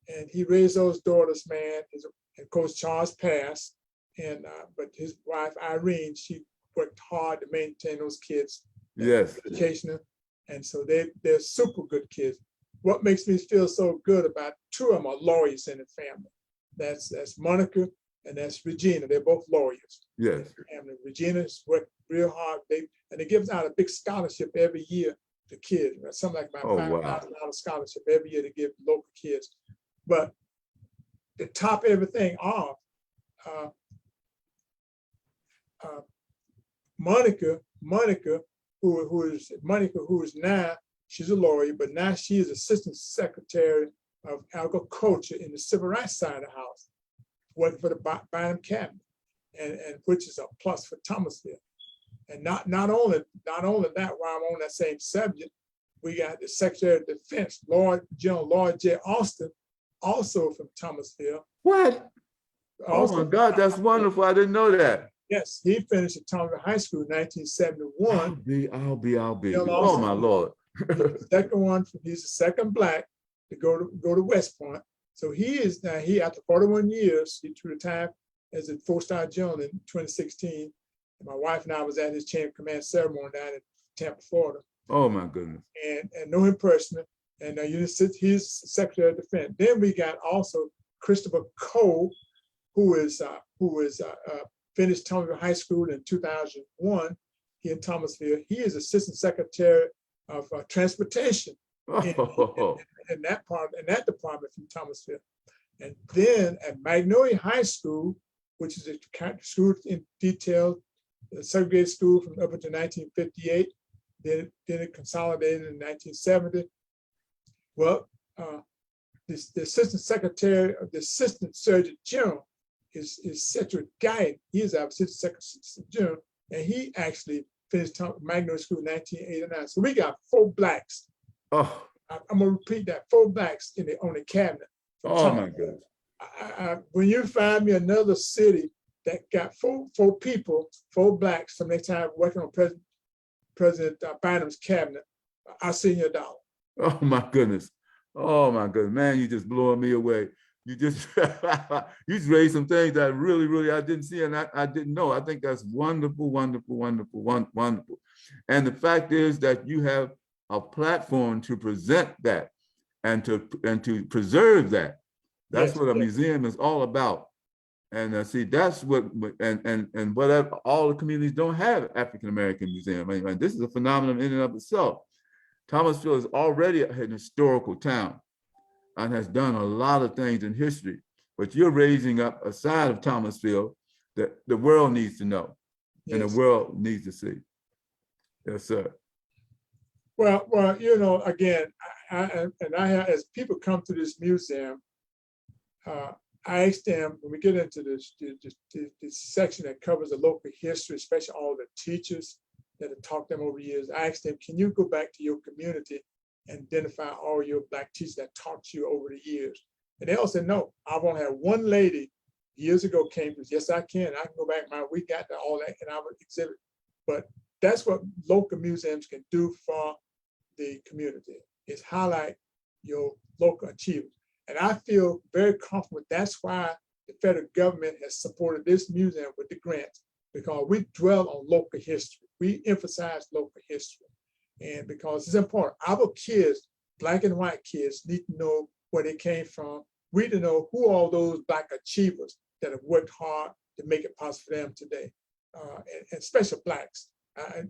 and he raised those daughters, man. And Coach Charles passed, and but his wife Irene, she worked hard to maintain those kids. Yes. Educational, and so they're super good kids. What makes me feel so good about 2 of them are lawyers in the family. That's Monica and that's Regina. They're both lawyers. Yes. And Regina's worked real hard. They give out a big scholarship every year to kids. Something like about $5,000 scholarship every year to give local kids. But to top everything off, Monica, who is now, she's a lawyer, but now she is Assistant Secretary of Agriculture in the Civil Rights side of the house, working for the Bynum Cabinet, and which is a plus for Thomasville. And not only that, while I'm on that same subject, we got the Secretary of Defense, General Lloyd J. Austin, also from Thomasville. What? Oh my God, that's wonderful. I didn't know that. Yes, he finished at Thomasville High School in 1971. I'll be. Oh my Lord. He's the second Black to go to West Point. So he is now, after 41 years, he retired as a 4-star general in 2016. And my wife and I was at his chain of command ceremony down in Tampa, Florida. Oh my goodness. And know him personally. And he's Secretary of Defense. Then we got also Christopher Cole, who finished Thomasville High School in 2001 here in Thomasville. He is Assistant Secretary of Transportation in that department from Thomasville. And then at Magnolia High School, which is a school in detail, the segregated school from up until 1958, then it consolidated in 1970. Well, the Assistant Secretary of the Assistant Surgeon General is Cedric Guy. He is our Assistant Secretary General, and he actually finished Magnolia School in 1989. So we got 4 Blacks. Oh. I'm gonna repeat that: 4 Blacks on the cabinet. Oh my goodness! When you find me another city that got 4 people, 4 Blacks from their time working on President Biden's cabinet, I'll send you $1. Oh my goodness! Oh my goodness, man! You just blowing me away. You just you just raised some things that really I didn't see and I didn't know. I think that's wonderful. And the fact is that you have a platform to present that and to preserve that. That's what a museum is all about. And see, that's what and whatever all the communities don't have African American museum. I mean, this is a phenomenon in and of itself. Thomasville is already an historical town and has done a lot of things in history, but you're raising up a side of Thomasville that the world needs to know and the world needs to see. Yes, sir. Well, again, as people come to this museum, I ask them, when we get into this section that covers the local history, especially all the teachers that have taught them over the years, I ask them, can you go back to your community and identify all your Black teachers that taught you over the years? And they all said, no, I won't have one lady years ago came to us. Yes, I can. I can go back, we got to all that, and I would exhibit. But that's what local museums can do for the community, is highlight your local achievements. And I feel very comfortable. That's why the federal government has supported this museum with the grants, because we dwell on local history. We emphasize local history. And because it's important, our kids, Black and white kids, need to know where they came from. We need to know who are those Black achievers that have worked hard to make it possible for them today, and special Blacks. Our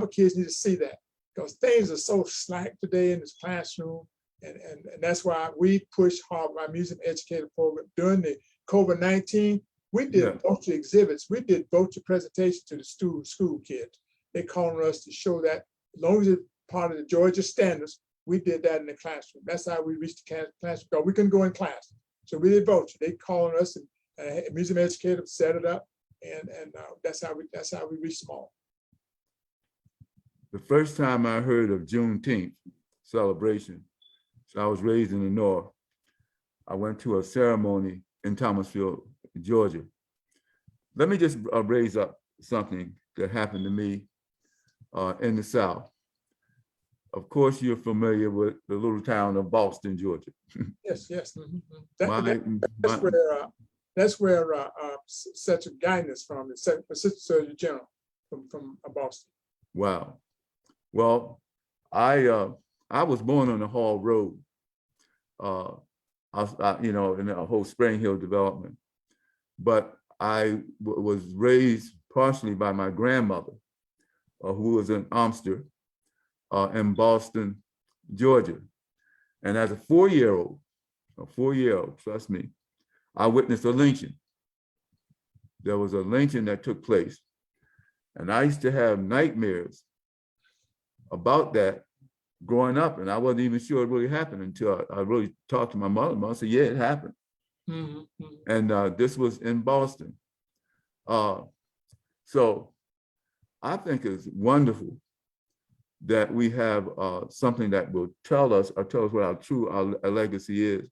kids need to see that, because things are so slack today in this classroom. And that's why we push hard my museum educator program. During the COVID-19, we did virtual exhibits. We did virtual presentations to the school kids. They called on us to show that, as long as it's part of the Georgia standards, we did that in the classroom. That's how we reached the classroom, because we couldn't go in class. So we did virtual. They called on us, and a museum educator set it up, and that's how we reached them all. The first time I heard of Juneteenth celebration, so I was raised in the North. I went to a ceremony in Thomasville, Georgia. Let me just raise up something that happened to me in the South. Of course, you're familiar with the little town of Boston, Georgia. Yes. Mm-hmm. That's where Cedric Guy is from, the Assistant Surgeon General from Boston. Wow. Well, I was born on the Hall Road, in the whole Spring Hill development. But I was raised partially by my grandmother, who was an Amster in Boston, Georgia. And as a four-year-old, trust me, I witnessed a lynching. There was a lynching that took place. And I used to have nightmares about that growing up, and I wasn't even sure it really happened until I really talked to my mother. Mom said, yeah, it happened. Mm-hmm. And this was in Boston. So I think it's wonderful that we have something that will tell us what our legacy is,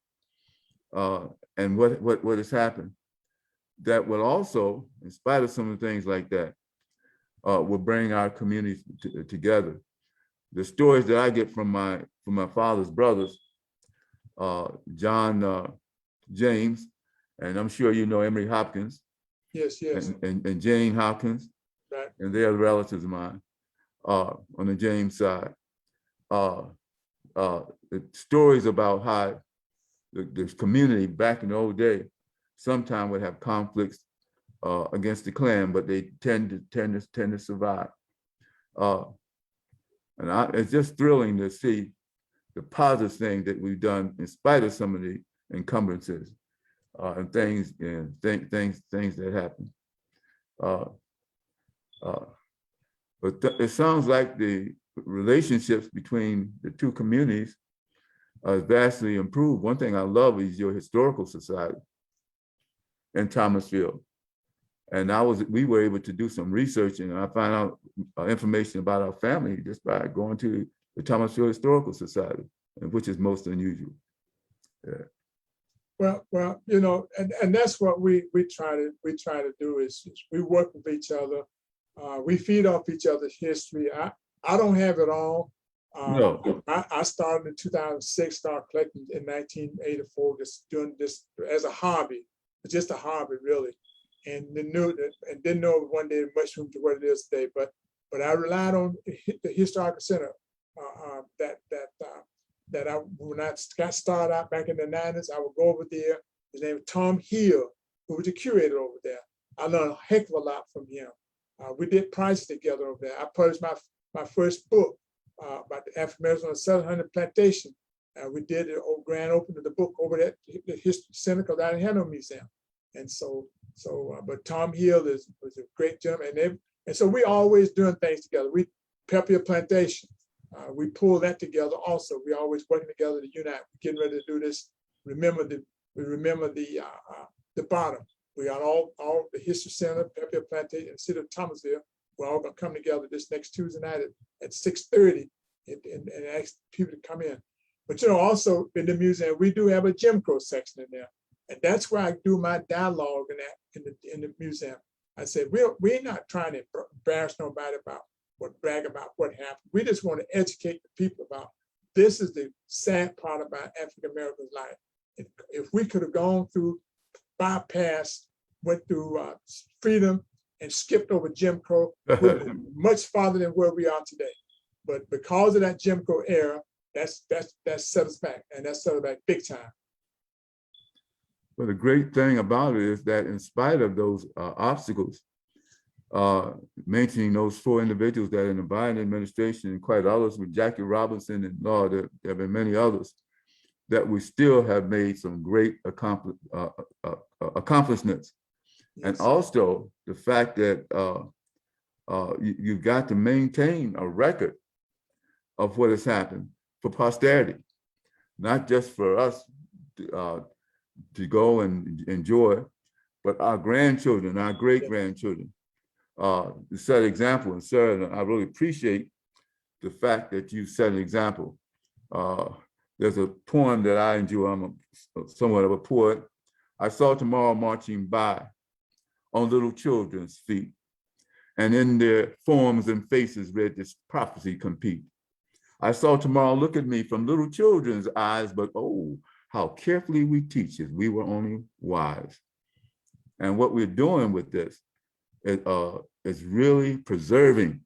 and what has happened, that will also, in spite of some of the things like that, will bring our communities together. the stories that I get from my father's brothers, John James, and I'm sure you know Emory Hopkins. Yes, yes. And Jane Hopkins, Right. and they are relatives of mine on the James side. The stories about how the community back in the old day sometimes would have conflicts against the Klan, but they tend to survive. It's just thrilling to see the positive thing that we've done in spite of some of the encumbrances and things that happen. But it sounds like the relationships between the two communities are vastly improved. One thing I love is your historical society in Thomasville. And we were able to do some research, and I found out information about our family just by going to the Thomasville Historical Society, which is most unusual. Yeah. Well, you know, and that's what we try to do is we work with each other. We feed off each other's history. I don't have it all. No. I started in 2006, started collecting in 1984, just doing this as a hobby, just a hobby really. And didn't know one day the mushroom to what it is today. But I relied on the historical center that when I got started out back in the 90s, I would go over there. His name was Tom Hill, who was the curator over there. I learned a heck of a lot from him. We did prizes together over there. I published my first book about the African Americans on the 700 Plantation. We did a grand opening of the book over at the History Center because I didn't have no museum. And but Tom Hill was a great gentleman. And so we always doing things together. We Pepper Plantation. We pull that together also. We always working together to unite. We're getting ready to do this. We remember the bottom. We got all the History Center, Pepper Plantation, and City of Thomasville. We're all gonna come together this next Tuesday night at 6:30 and ask people to come in. But you know, also in the museum, we do have a Jim Crow section in there. And that's where I do my dialogue in the museum. I said, we're not trying to embarrass nobody brag about what happened. We just want to educate the people about this is the sad part about African Americans' life. If we could have gone through, bypassed, went through freedom and skipped over Jim Crow, we'd be much farther than where we are today. But because of that Jim Crow era, that's set us back, and that's set us back big time. But the great thing about it is that in spite of those obstacles, mentioning those four individuals that in the Biden administration and quite others with Jackie Robinson and there have been many others, that we still have made some great accomplishments. Yes. And also the fact that you've got to maintain a record of what has happened for posterity, not just for us to go and enjoy, but our grandchildren, our great-grandchildren, set an example. And sir, I really appreciate the fact that you set an example. There's a poem that I enjoy. I'm somewhat of a poet. I saw tomorrow marching by on little children's feet, and in their forms and faces read this prophecy compete. I saw tomorrow look at me from little children's eyes, but oh, how carefully we teach as we were only wise. And what we're doing with this is really preserving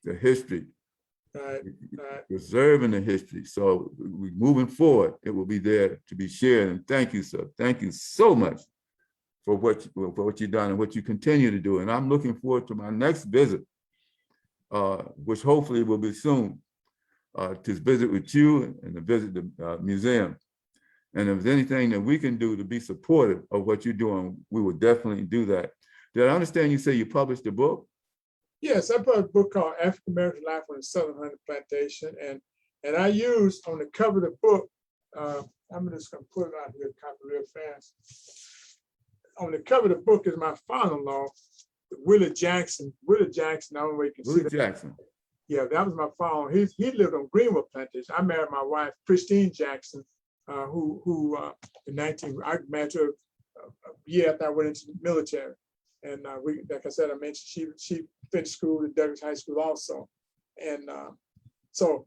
the history, right. Preserving the history. So we're moving forward, it will be there to be shared. And thank you, sir. Thank you so much for what you've done and what you continue to do. And I'm looking forward to my next visit, which hopefully will be soon, to visit with you and to visit the museum. And if there's anything that we can do to be supportive of what you're doing, we will definitely do that. Did I understand you say you published a book? Yes, I published a book called African American Life on the 700 Plantation. And I used on the cover of the book, I'm just going to put it out here, copy real fast. On the cover of the book is my father-in-law, Willie Jackson. Willie Jackson, I don't know if you can see that. Jackson. Yeah, that was my father. He lived on Greenwood Plantation. I married my wife, Christine Jackson, who I met her a year after I went into the military. And like I said, I mentioned she finished school at Douglas High School also. And So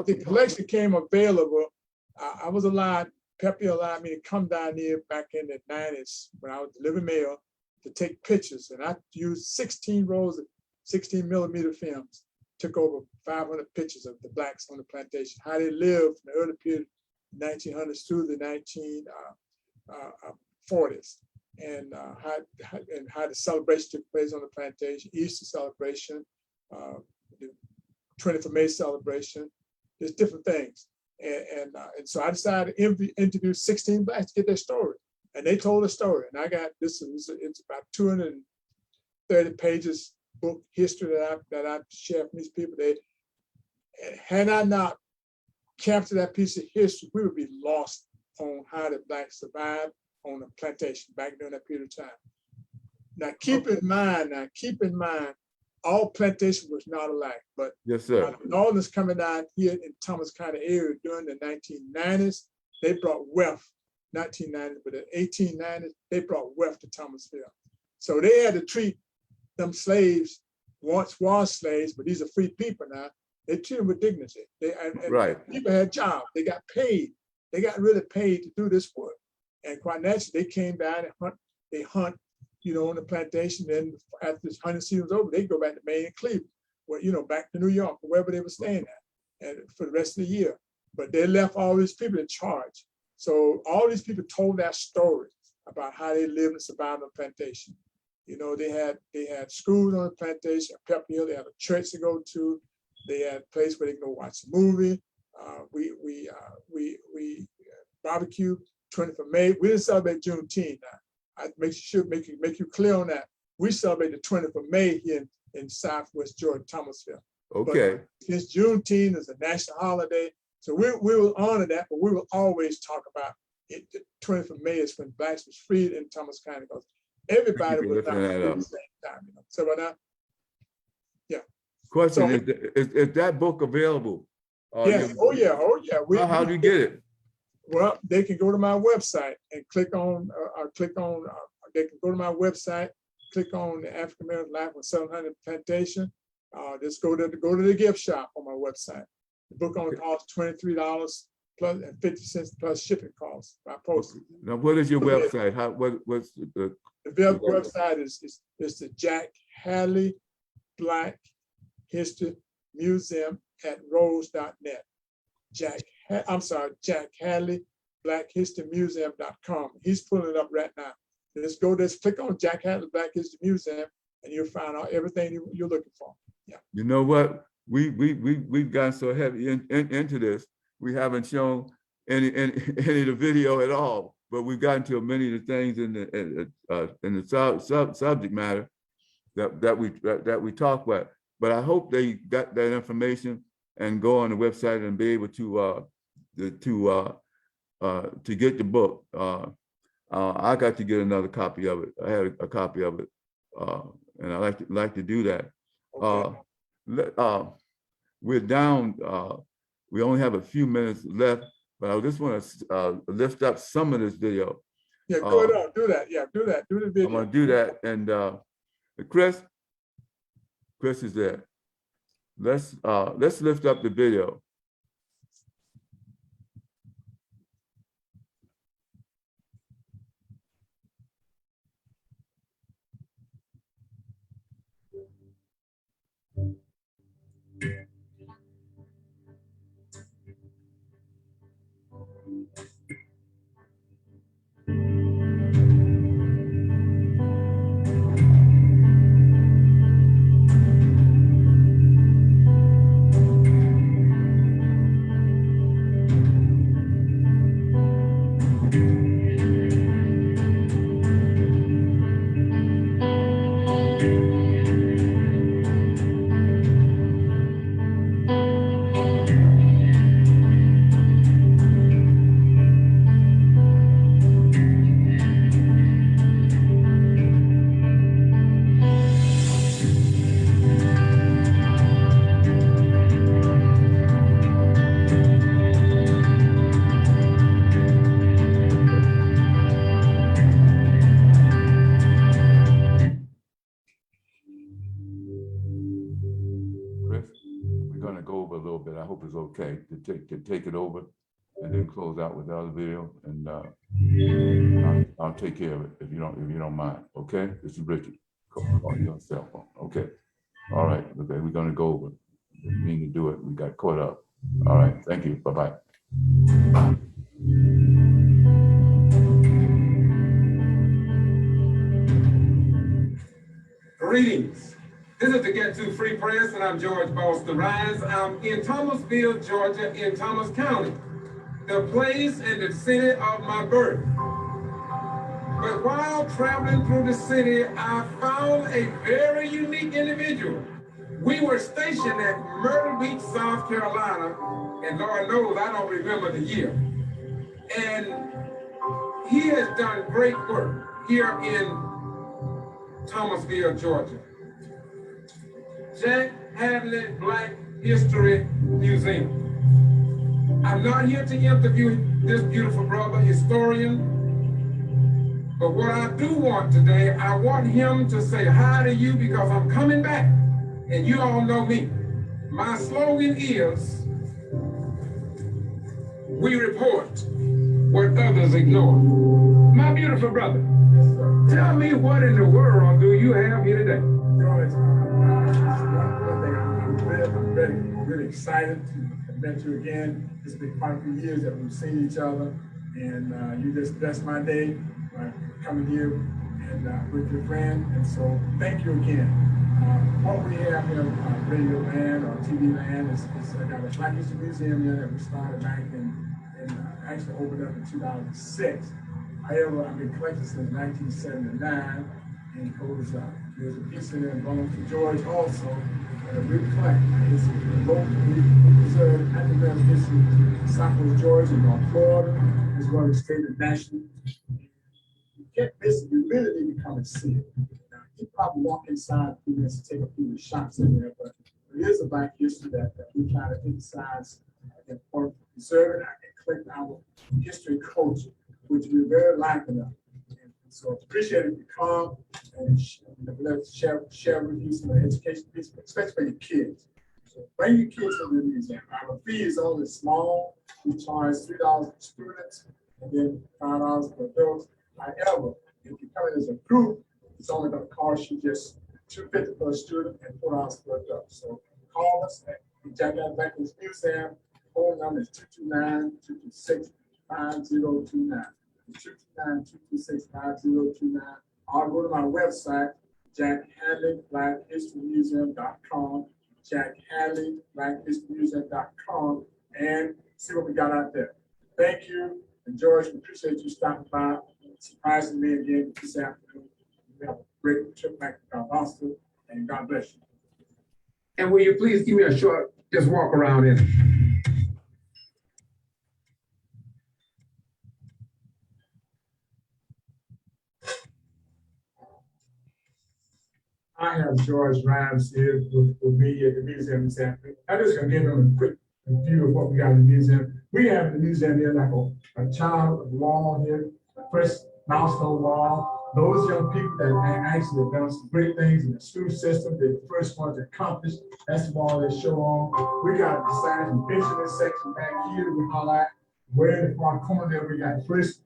the collection came available. I was allowed, Pepe allowed me to come down here back in the 90s when I was delivering mail to take pictures. And I used 16 rolls of 16 millimeter films, took over 500 pictures of the Blacks on the plantation, how they lived from the early period, 1900s through the 1940s. And how the celebration took place on the plantation, Easter celebration, the 20th of May celebration, there's different things. And so I decided to interview 16 Blacks to get their story. And they told a story. And I got this, it's about 230 pages book history that I share from these people. Had I not captured that piece of history, we would be lost on how the Blacks survived on the plantation back during that period of time. Now, keep in mind, all plantation was not alike, but yes, sir. Northerners coming down here in Thomas County area during the 1990s, they brought wealth, 1990s, but the 1890s, they brought wealth to Thomasville. So they had to treat them slaves, once was slaves, but these are free people now, they treat them with dignity. Right. People had jobs, they got paid. They got really paid to do this work. And quite naturally, they came down and hunt, on the plantation. Then after this hunting season was over, they go back to Maine and Cleveland, back to New York or wherever they were staying at, and for the rest of the year. But they left all these people in charge. So all these people told their story about how they lived and survived on the plantation. They had schools on the plantation, a pep mill, they had a church to go to, they had a place where they can go watch a movie. We barbecue 20th of May. We didn't celebrate Juneteenth now. I make you clear on that. We celebrate the 20th of May here in Southwest Georgia, Thomasville. Okay. But since Juneteenth is a national holiday, so we will honor that, but we will always talk about it. The 20th of May is when Blacks was freed in Thomas County, because everybody was not free at the same time. So by now, yeah. Question, is that book available? Yes. Oh yeah. How do you get it? Well, they can go to my website and click on, they can go to my website, click on the African American Life on 700 Plantation. Just go to the gift shop on my website. The book only costs $23 plus and 50 cents plus shipping costs by postage. Now, what is your website? What's the website is the Jack Hadley Black History Museum at rose.net. Jack Hadley Black History Museum.com. He's pulling it up right now. Just click on Jack Hadley Black History Museum and you'll find out everything you're looking for. Yeah. You know what? We've gotten so heavy into this. We haven't shown any of the video at all, but we've gotten to many of the things in the subject matter that we talk about. But I hope they got that information and go on the website and be able to get the book. I got to get another copy of it. I had a copy of it, and I like to do that. Okay. We're down. We only have a few minutes left, but I just want to lift up some of this video. Yeah, go ahead. Do that. Yeah, do that. Do the video. I'm gonna do that. And Chris is there. Let's lift up the video. bit. I hope it's okay to take it over and then close out with the other video. And I'll take care of it if you don't mind. Okay, this is Richard. Call you on cell phone. Okay. All right. Okay, we're gonna go over. Didn't mean to do it. We got caught up. All right. Thank you. Bye-bye. Greetings. This is the Get To Free Press, and I'm George Boston Rhines. I'm in Thomasville, Georgia, in Thomas County, the place and the city of my birth. But while traveling through the city, I found a very unique individual. We were stationed at Myrtle Beach, South Carolina, and Lord knows I don't remember the year. And he has done great work here in Thomasville, Georgia. Jack Hadley Black History Museum. I'm not here to interview this beautiful brother, historian, but what I do want today, I want him to say hi to you because I'm coming back, and you all know me. My slogan is, we report what others ignore. My beautiful brother, tell me what in the world do you have here today? George, one thing I'm really excited to have met you again. It's been quite a few years that we've seen each other, and you just blessed my day by coming here and with your friend. And so thank you again. What we have here on Radio Land or TV Land is got a Black History Museum here that we started back in actually opened up in 2006. However, I've been collecting since 1979, and there's a piece in there belonging to George also. We collect. It's locally preserved African history in Southwest Georgia, North Florida, as well as state and national. You can't miss it. You really need to come and see it. Now, you probably walk inside and take a few of the shots in there, but there is a Black history that we try to emphasize and preserve it and collect our history culture, which we're very lacking of. And so appreciate if you come and let's share with you some education pieces, especially for your kids. So bring your kids to the museum. Our fee is only small. We charge $3 for students and then $5 for adults. However, if you come in as a group, it's only going to cost you just $2.50 per student and $4 per adult. So call us at Jack Black Museum. Phone number is 229-226-5029. 229-226-5029. Or go to my website, jackhadleyblackhistorymuseum.com, jackhadleyblackhistorymuseum.com, and see what we got out there. Thank you. And George, we appreciate you stopping by, surprising me again this afternoon. We have a great trip back to Boston, and God bless you. And will you please give me a short, just walk around in. I have George Rhymes here with me at the museum this afternoon. I'm just going to give them a quick view of what we got in the museum. We have in the museum here like a child wall here, first milestone wall. Those young people that actually have done some great things in the school system, they're the first ones to accomplish. That's the wall they show on. We got the science and benjamin section back here that we highlight. Way in the far corner there, we got first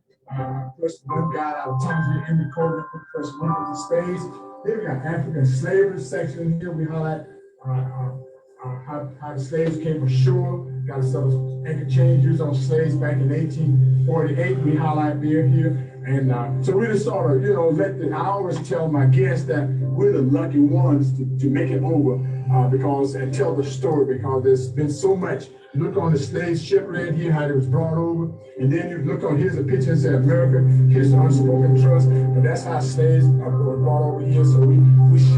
one guy out of Thomasville in the corner, first one with the stage. Then we got African slavery section here. We highlight how the slaves came ashore. Got some anchor chains used on slaves back in 1848. We highlight here. And so we just sort of, I always tell my guests that we're the lucky ones to make it over and tell the story, because there's been so much. You look on the slave ship right here, how it was brought over. And then you look on, here's a picture that says America, here's the unspoken trust. But that's how slaves were brought over here. So we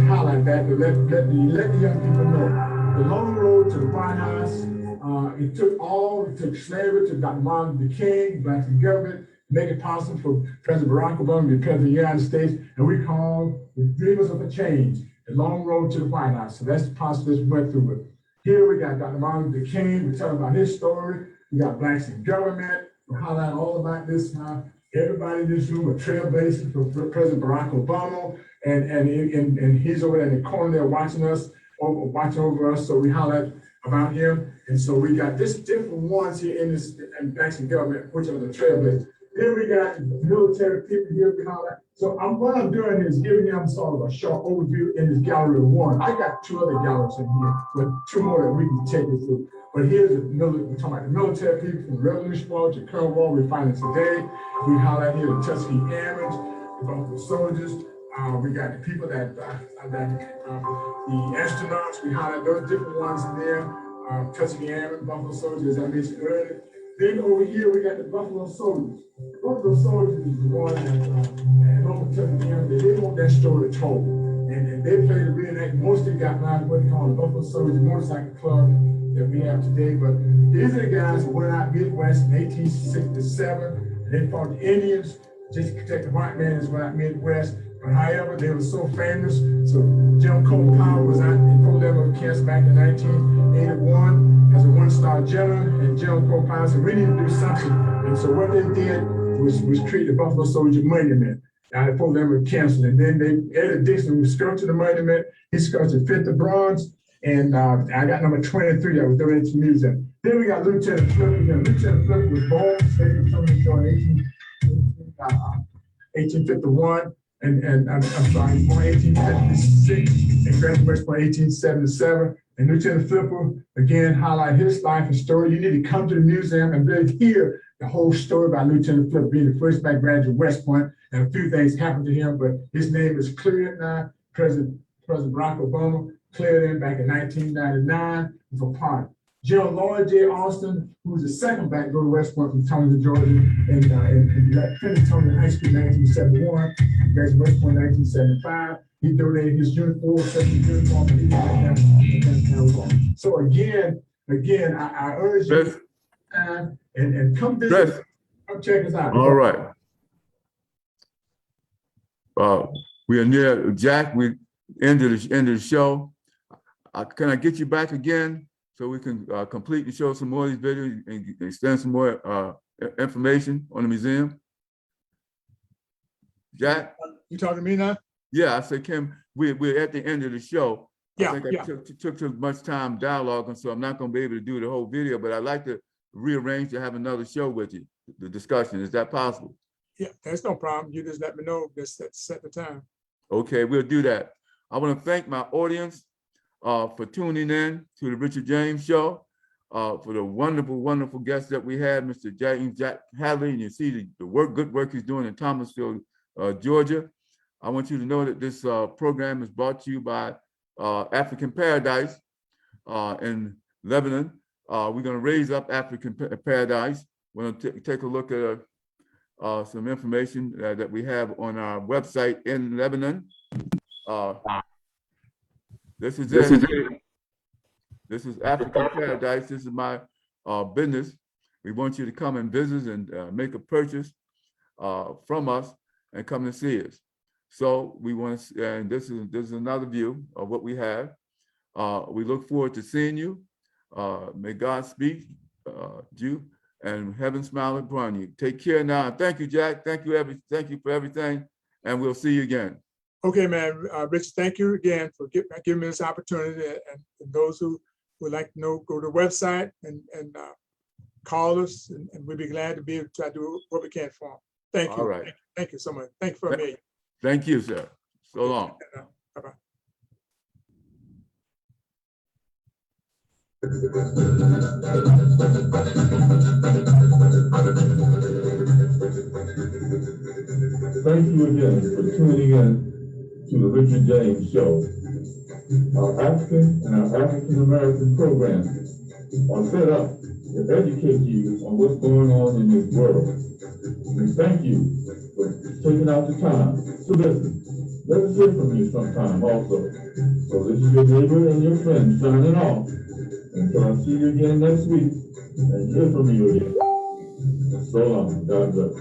highlight that to let the young people know. The long road to the White House, it took slavery to Dr. Martin Luther King, blacks in government, make it possible for President Barack Obama to be president of the United States. And we call the dreamers of a change, the long road to the White House. So that's the process we went through it. Here we got Dr. Martin Luther King. We tell about his story. We got blacks in government. We highlight all about this. How everybody in this room are trailblazers for President Barack Obama, and he's over there in the corner there watching us, watching over us. So we highlight about him. And so we got this different ones here in this and Jackson government, which are the trailblazers. Then we got military people here behind that. So what I'm doing is giving them sort of a short overview in this gallery of one. I got two other galleries in here, but two more that we can take you through. But here's the military, we're talking about the military people from the Revolutionary War to the current war we're fighting today. We highlight here the Tuskegee Airmen, the Buffalo Soldiers. We got the people the astronauts. We highlight those different ones in there. Tuskegee Airmen, Buffalo Soldiers, as I mentioned earlier. Then over here, we got the Buffalo Soldiers. Buffalo Soldiers is the one that Local Tuskegee, they want that story told. And they play the reenact. Mostly got now what they call the Buffalo Soldiers Motorcycle Club that we have today. But these are the guys that went out Midwest in 1867. And they fought the Indians just to protect the white man that went out Midwest. But however, they were so famous. So Jim Cole Powell was out in Fort Leavenworth, Kansas back in 1981 as a one-star general. And Jim Cole Powell said, we need to do something. And so what they did was create the Buffalo Soldier Monument out of Fort Leavenworth, Kansas. And then Eddie Dixon was sculpted the monument. He sculpted 5th bronze. And I got number 23 that was donated to the museum. Then we got Lieutenant Flipper. Lieutenant Flipper was born in 1851. And I'm sorry, born 1856 and graduated from 1877. And Lieutenant Flipper, again, highlight his life and story. You need to come to the museum and really hear the whole story about Lieutenant Flipper being the first black graduate of West Point. And a few things happened to him, but his name is cleared now. President Barack Obama cleared him back in 1999 for pardon. General Lloyd J. Austin, who was the second black to go to West Point from Townsend, Georgia, and finished Townsend High School in 1971, graduated West Point in 1975. He donated his uniform, So again, I urge you and come visit, come check us out. All right. We are near Jack. We ended the show. Can I get you back again so we can complete the show some more of these videos and extend some more information on the museum? Jack? You talking to me now? Yeah, I said, Kim, we're at the end of the show. Yeah, I think I took too much time dialoguing, so I'm not going to be able to do the whole video, but I'd like to rearrange to have another show with you, the discussion. Is that possible? Yeah, that's no problem. You just let me know, just set the time. Okay, we'll do that. I want to thank my audience for tuning in to the Richard James Show, for the wonderful, wonderful guests that we had, Mr. Jack Hadley, and you see the good work he's doing in Thomasville, Georgia. I want you to know that this program is brought to you by African Paradise in Lebanon. We're going to raise up African Paradise. We're going to take a look at some information that we have on our website in Lebanon. This is African Paradise. This is my business. We want you to come and visit and make a purchase from us and come and see us. So we want to, and this is another view of what we have. We look forward to seeing you. May God speak you and heaven smile upon you. Take care now. Thank you, Jack. Thank you for everything, and we'll see you again. Okay, man. Rich, thank you again for giving me this opportunity. And those who would like to know, go to the website and call us, and we'll be glad to be able to try to do what we can for them. Thank you. All right. Thank you so much. Thank you for me. Thank you, sir. So long. Bye-bye. Thank you again for tuning in to the Richard James Show. Our African and our African American programs are set up to educate you on what's going on in this world. And thank you for taking out the time to listen. Let us hear from you sometime also. So this is your neighbor and your friend signing off. Until I see you again next week and hear from you again. So long. God bless.